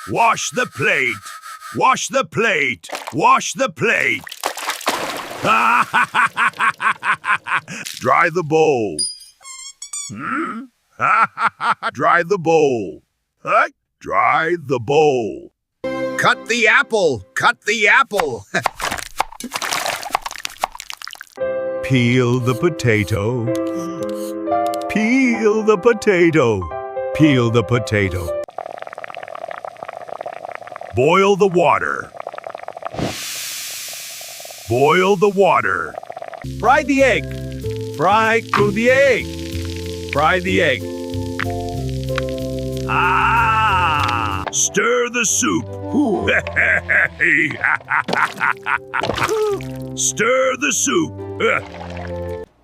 Wash the plate. Wash the plate. Wash the plate. Dry the bowl. Dry the bowl. Dry the bowl. Cut the apple. Cut the apple. Peel the potato. Peel the potato. Peel the potato. Boil the water. Boil the water. Fry the egg. Fry to the egg. Fry the egg. Stir the soup. Stir the soup.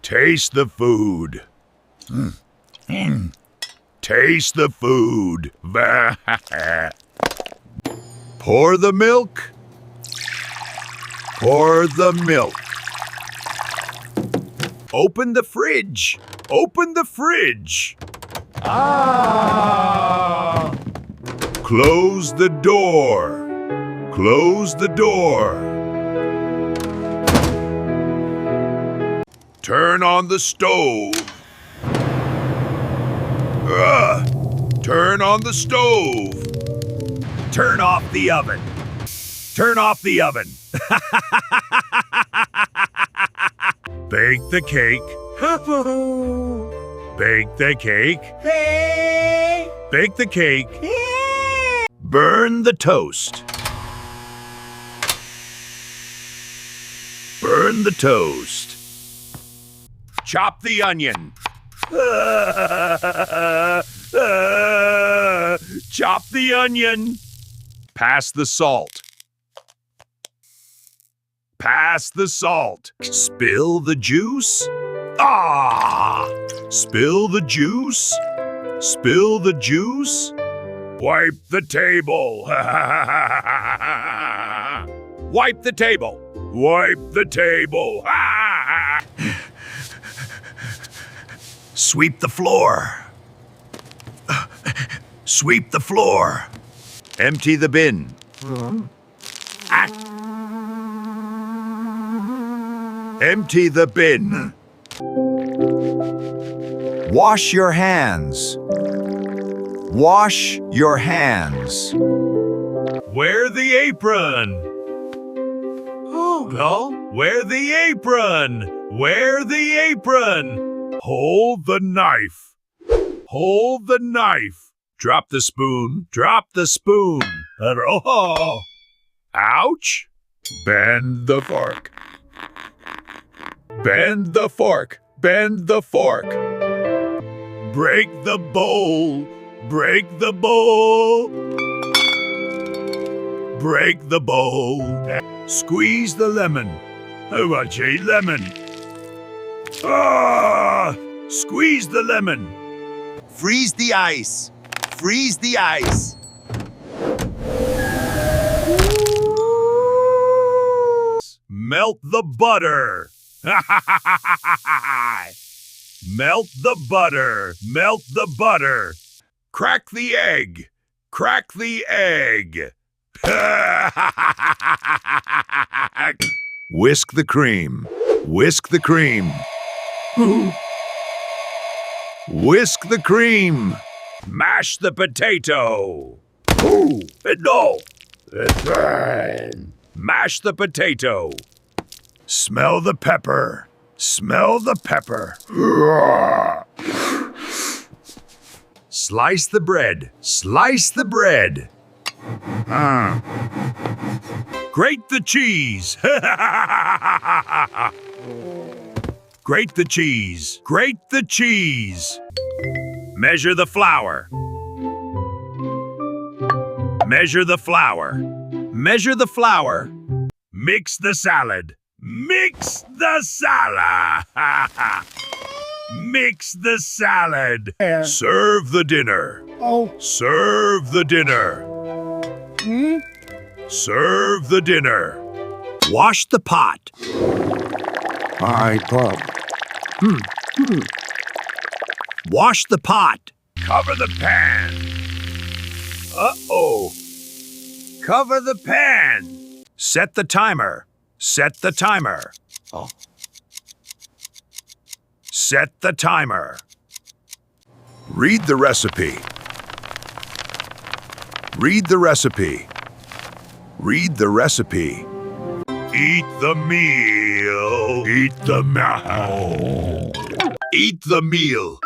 Taste the food. Taste the food. Pour the milk. Pour the milk. Open the fridge. Open the fridge. Close the door. Close the door. Turn on the stove. Turn on the stove. Turn off the oven. Turn off the oven. Bake the cake. Bake the cake. Bake the cake. Burn the toast. Burn the toast. Chop the onion. Chop the onion. Pass the salt. Pass the salt. Spill the juice. Spill the juice. Spill the juice. Wipe the table. Wipe the table. Wipe the table. Sweep the floor. Sweep the floor. Empty the bin. Empty the bin. Wash your hands. Wash your hands. Wear the apron. Well, wear the apron. Wear the apron. Hold the knife. Hold the knife. Drop the spoon. Drop the spoon. Ouch. Bend the fork. Bend the fork. Bend the fork. Break the bowl. Break the bowl. Break the bowl. Squeeze the lemon. I want a lemon. Squeeze the lemon. Freeze the ice. Freeze the ice. Melt the butter. Melt the butter. Melt the butter. Crack the egg. Crack the egg. Whisk the cream. Whisk the cream. Whisk the cream. Mash the potato. No. Mash the potato. Smell the pepper. Smell the pepper. Slice the bread. Slice the bread. Grate the cheese. Grate the cheese. Grate the cheese. Measure the flour. Measure the flour. Measure the flour. Mix the salad. Mix the salad. Mix the salad. Serve the dinner. Serve the dinner. Serve the dinner. Wash the pot. Wash the pot. Cover the pan. Uh-oh. Cover the pan. Set the timer. Set the timer. Oh. Set the timer. Read the recipe. Read the recipe. Read the recipe. Eat the meal. Eat the meal. Eat the meal.